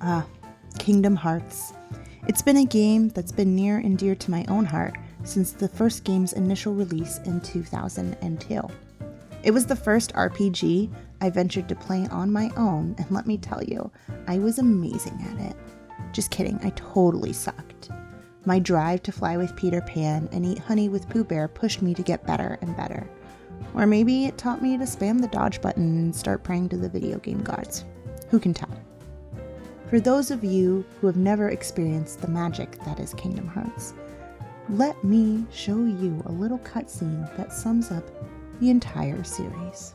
Ah, Kingdom Hearts. It's been a game that's been near and dear to my own heart since the first game's initial release in 2002. It was the first RPG I ventured to play on my own, and let me tell you, I was amazing at it. Just kidding, I totally sucked. My drive to fly with Peter Pan and eat honey with Pooh Bear pushed me to get better and better. Or maybe it taught me to spam the dodge button and start praying to the video game gods. Who can tell? For those of you who have never experienced the magic that is Kingdom Hearts, let me show you a little cutscene that sums up the entire series.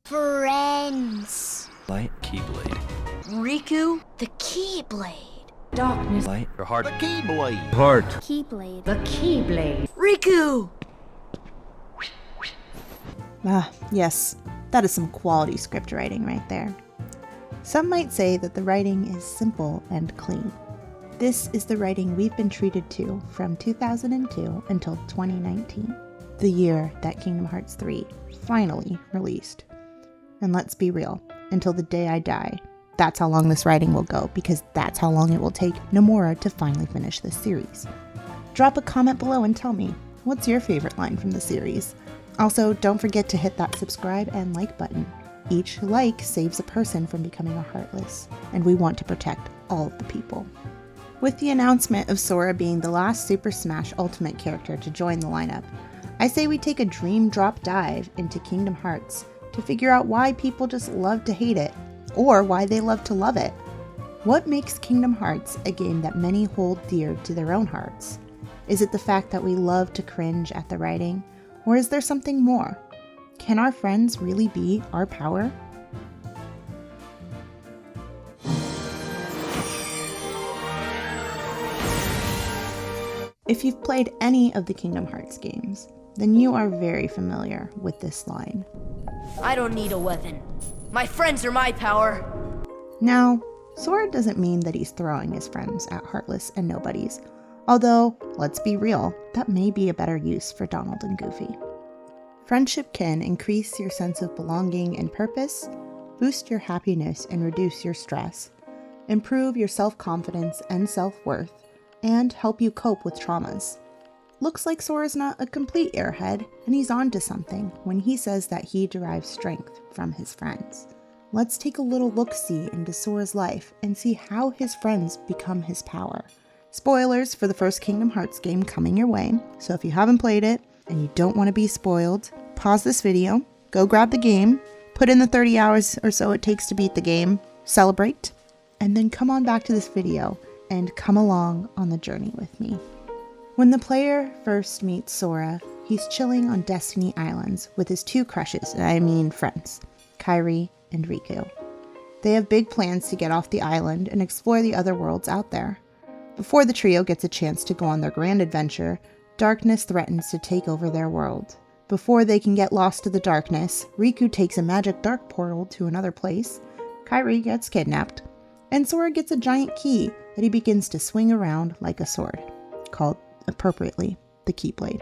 Friends. Light Keyblade. Riku, the Keyblade. Darkness. Light or heart. The Keyblade. Heart. Keyblade. The Keyblade. Riku! Ah, yes, that is some quality script writing right there. Some might say that the writing is simple and clean. This is the writing we've been treated to from 2002 until 2019, the year that Kingdom Hearts 3 finally released. And let's be real, until the day I die, that's how long this writing will go, because that's how long it will take Nomura to finally finish this series. Drop a comment below and tell me, what's your favorite line from the series? Also, don't forget to hit that subscribe and like button. Each like saves a person from becoming a Heartless, and we want to protect all of the people. With the announcement of Sora being the last Super Smash Ultimate character to join the lineup, I say we take a dream drop dive into Kingdom Hearts to figure out why people just love to hate it, or why they love to love it. What makes Kingdom Hearts a game that many hold dear to their own hearts? Is it the fact that we love to cringe at the writing, or is there something more? Can our friends really be our power? If you've played any of the Kingdom Hearts games, then you are very familiar with this line. I don't need a weapon. My friends are my power. Now, Sora doesn't mean that he's throwing his friends at Heartless and nobodies, although, let's be real, that may be a better use for Donald and Goofy. Friendship can increase your sense of belonging and purpose, boost your happiness and reduce your stress, improve your self-confidence and self-worth, and help you cope with traumas. Looks like Sora's not a complete airhead, and he's on to something when he says that he derives strength from his friends. Let's take a little look-see into Sora's life and see how his friends become his power. Spoilers for the first Kingdom Hearts game coming your way, so if you haven't played it and you don't want to be spoiled, pause this video, go grab the game, put in the 30 hours or so it takes to beat the game, celebrate, and then come on back to this video and come along on the journey with me. When the player first meets Sora, he's chilling on Destiny Islands with his two crushes, friends, Kairi and Riku. They have big plans to get off the island and explore the other worlds out there. Before the trio gets a chance to go on their grand adventure, darkness threatens to take over their world. Before they can get lost to the darkness, Riku takes a magic dark portal to another place, Kairi gets kidnapped, and Sora gets a giant key that he begins to swing around like a sword, called, appropriately, the Keyblade.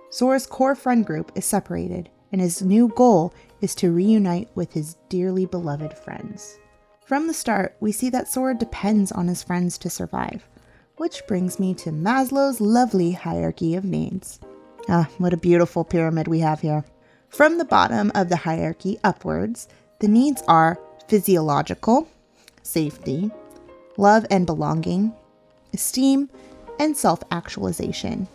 Sora's core friend group is separated, and his new goal is to reunite with his dearly beloved friends. From the start, we see that Sora depends on his friends to survive, which brings me to Maslow's lovely hierarchy of needs. Ah, what a beautiful pyramid we have here. From the bottom of the hierarchy upwards, the needs are physiological, safety, love and belonging, esteem, and self-actualization.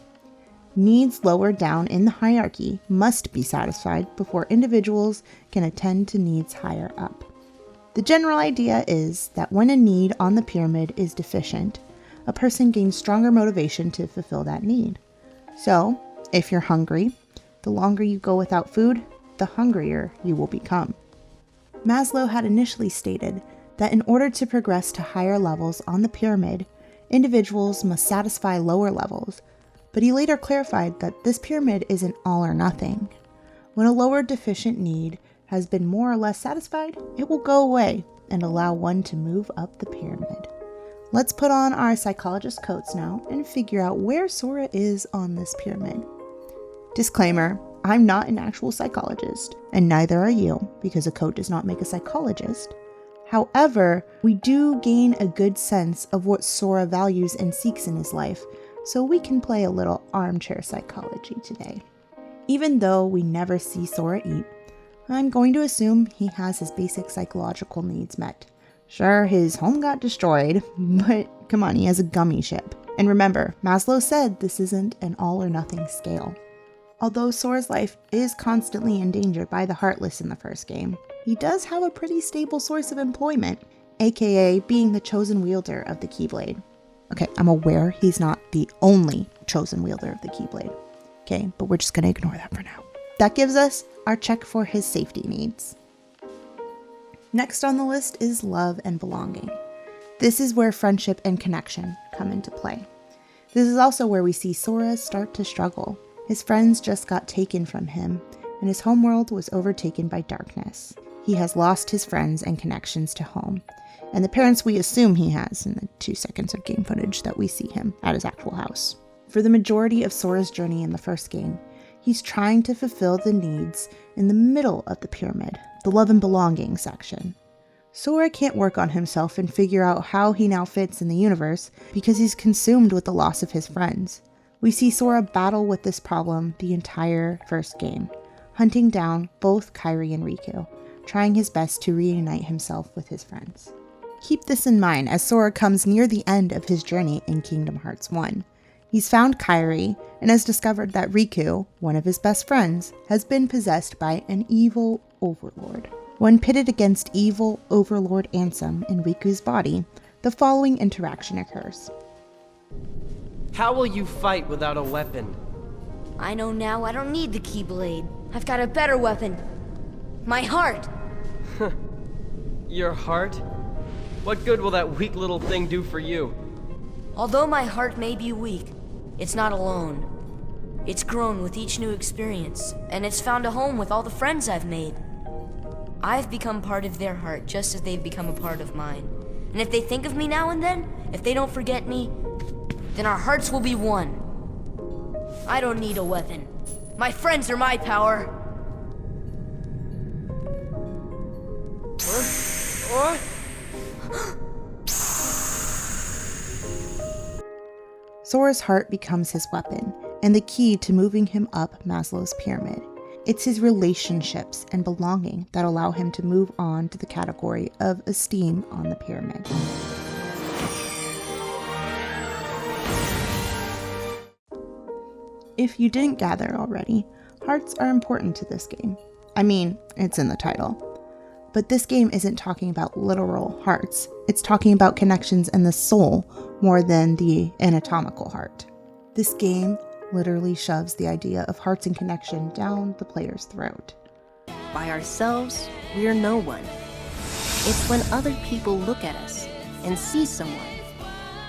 Needs lower down in the hierarchy must be satisfied before individuals can attend to needs higher up. The general idea is that when a need on the pyramid is deficient, a person gains stronger motivation to fulfill that need. So, if you're hungry, the longer you go without food, the hungrier you will become. Maslow had initially stated that in order to progress to higher levels on the pyramid, individuals must satisfy lower levels, but he later clarified that this pyramid isn't all or nothing. When a lower deficient need has been more or less satisfied, it will go away and allow one to move up the pyramid. Let's put on our psychologist coats now and figure out where Sora is on this pyramid. Disclaimer, I'm not an actual psychologist, and neither are you, because a coat does not make a psychologist. However, we do gain a good sense of what Sor-As values and seeks in his life, so we can play a little armchair psychology today. Even though we never see Sor-As eat, I'm going to assume he has his basic psychological needs met. Sure, his home got destroyed, but come on, he has a gummy ship. And remember, Maslow said this isn't an all or nothing scale. Although Sor-As' life is constantly endangered by the Heartless in the first game, he does have a pretty stable source of employment, aka being the chosen wielder of the Keyblade. Okay, I'm aware he's not the only chosen wielder of the Keyblade. Okay, but we're just gonna ignore that for now. That gives us our check for his safety needs. Next on the list is love and belonging. This is where friendship and connection come into play. This is also where we see Sor-As start to struggle. His friends just got taken from him, and his homeworld was overtaken by darkness. He has lost his friends and connections to home, and the parents we assume he has in the 2 seconds of game footage that we see him at his actual house. For the majority of Sor-As' journey in the first game, he's trying to fulfill the needs in the middle of the pyramid, the love and belonging section. Sor-As can't work on himself and figure out how he now fits in the universe because he's consumed with the loss of his friends. We see Sor-As battle with this problem the entire first game, hunting down both Kairi and Riku, trying his best to reunite himself with his friends. Keep this in mind as Sor-As comes near the end of his journey in Kingdom Hearts 1. He's found Kairi and has discovered that Riku, one of his best friends, has been possessed by an evil overlord. When pitted against evil overlord Ansem in Riku's body, the following interaction occurs. How will you fight without a weapon? I know now I don't need the Keyblade. I've got a better weapon. My heart! Your heart? What good will that weak little thing do for you? Although my heart may be weak, it's not alone. It's grown with each new experience, and it's found a home with all the friends I've made. I've become part of their heart just as they've become a part of mine. And if they think of me now and then, if they don't forget me, then our hearts will be one. I don't need a weapon. My friends are my power. What? Sor-As' heart becomes his weapon, and the key to moving him up Maslow's pyramid. It's his relationships and belonging that allow him to move on to the category of esteem on the pyramid. If you didn't gather already, hearts are important to this game. I mean, it's in the title. But this game isn't talking about literal hearts. It's talking about connections in the soul more than the anatomical heart. This game literally shoves the idea of hearts and connection down the player's throat. By ourselves, we're no one. It's when other people look at us and see someone.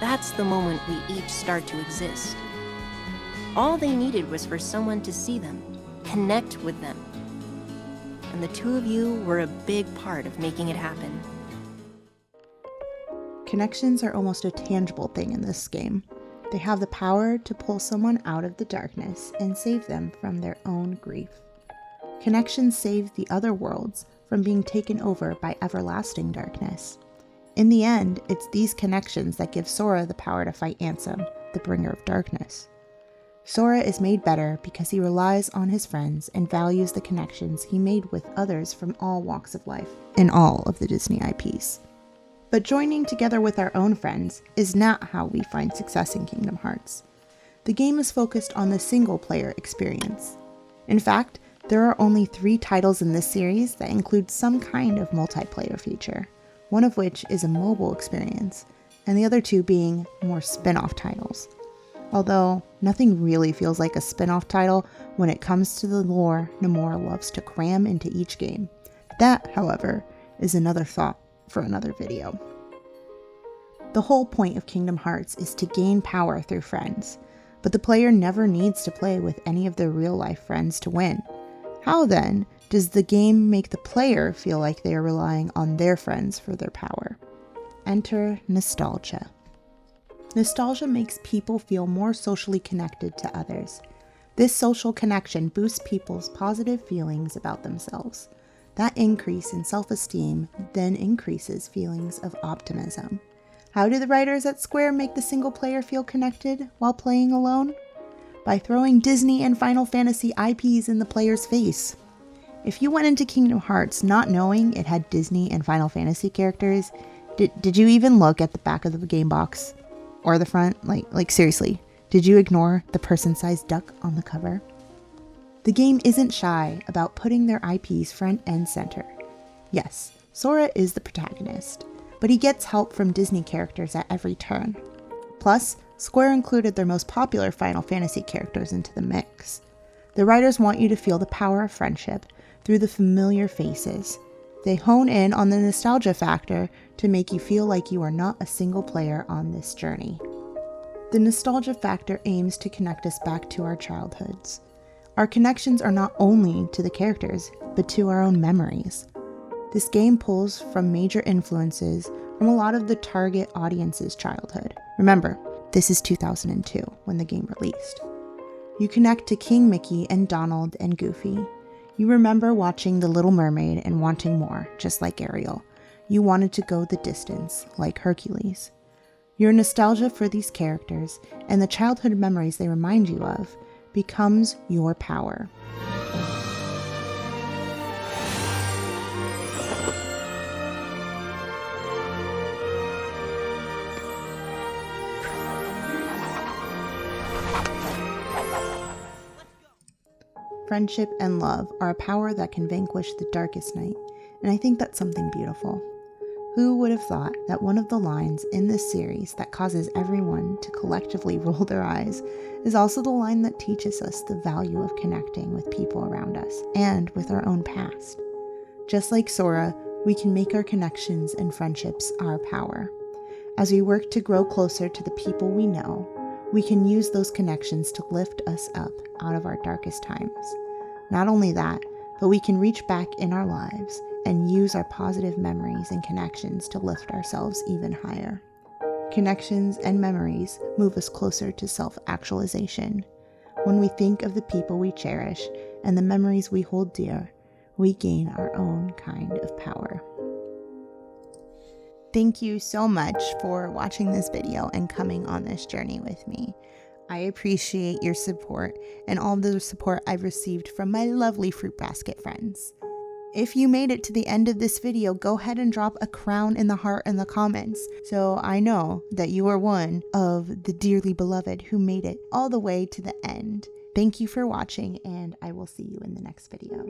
That's the moment we each start to exist. All they needed was for someone to see them, connect with them. And the two of you were a big part of making it happen. Connections are almost a tangible thing in this game. They have the power to pull someone out of the darkness and save them from their own grief. Connections save the other worlds from being taken over by everlasting darkness. In the end, it's these connections that give Sora the power to fight Ansem, the bringer of darkness. Sora is made better because he relies on his friends and values the connections he made with others from all walks of life in all of the Disney IPs. But joining together with our own friends is not how we find success in Kingdom Hearts. The game is focused on the single-player experience. In fact, there are only 3 titles in this series that include some kind of multiplayer feature, one of which is a mobile experience, and the other 2 being more spin-off titles. Although, nothing really feels like a spin-off title when it comes to the lore Nomura loves to cram into each game. That, however, is another thought for another video. The whole point of Kingdom Hearts is to gain power through friends, but the player never needs to play with any of their real-life friends to win. How then does the game make the player feel like they are relying on their friends for their power? Enter nostalgia. Nostalgia makes people feel more socially connected to others. This social connection boosts people's positive feelings about themselves. That increase in self-esteem then increases feelings of optimism. How do the writers at Square make the single player feel connected while playing alone? By throwing Disney and Final Fantasy IPs in the player's face. If you went into Kingdom Hearts not knowing it had Disney and Final Fantasy characters, did you even look at the back of the game box? Or the front? Like seriously, did you ignore the person-sized duck on the cover? The game isn't shy about putting their IPs front and center. Yes, Sora is the protagonist, but he gets help from Disney characters at every turn. Plus, Square included their most popular Final Fantasy characters into the mix. The writers want you to feel the power of friendship through the familiar faces. They hone in on the nostalgia factor to make you feel like you are not a single player on this journey. The nostalgia factor aims to connect us back to our childhoods. Our connections are not only to the characters, but to our own memories. This game pulls from major influences from a lot of the target audience's childhood. Remember, this is 2002 when the game released. You connect to King Mickey and Donald and Goofy. You remember watching The Little Mermaid and wanting more, just like Ariel. You wanted to go the distance, like Hercules. Your nostalgia for these characters and the childhood memories they remind you of becomes your power. Friendship and love are a power that can vanquish the darkest night, and I think that's something beautiful. Who would have thought that one of the lines in this series that causes everyone to collectively roll their eyes is also the line that teaches us the value of connecting with people around us and with our own past. Just like Sora, we can make our connections and friendships our power. As we work to grow closer to the people we know, we can use those connections to lift us up out of our darkest times. Not only that, but we can reach back in our lives and use our positive memories and connections to lift ourselves even higher. Connections and memories move us closer to self-actualization. When we think of the people we cherish and the memories we hold dear, we gain our own kind of power. Thank you so much for watching this video and coming on this journey with me. I appreciate your support and all the support I've received from my lovely Fruit Basket friends. If you made it to the end of this video, go ahead and drop a crown in the heart in the comments so I know that you are one of the dearly beloved who made it all the way to the end. Thank you for watching, and I will see you in the next video.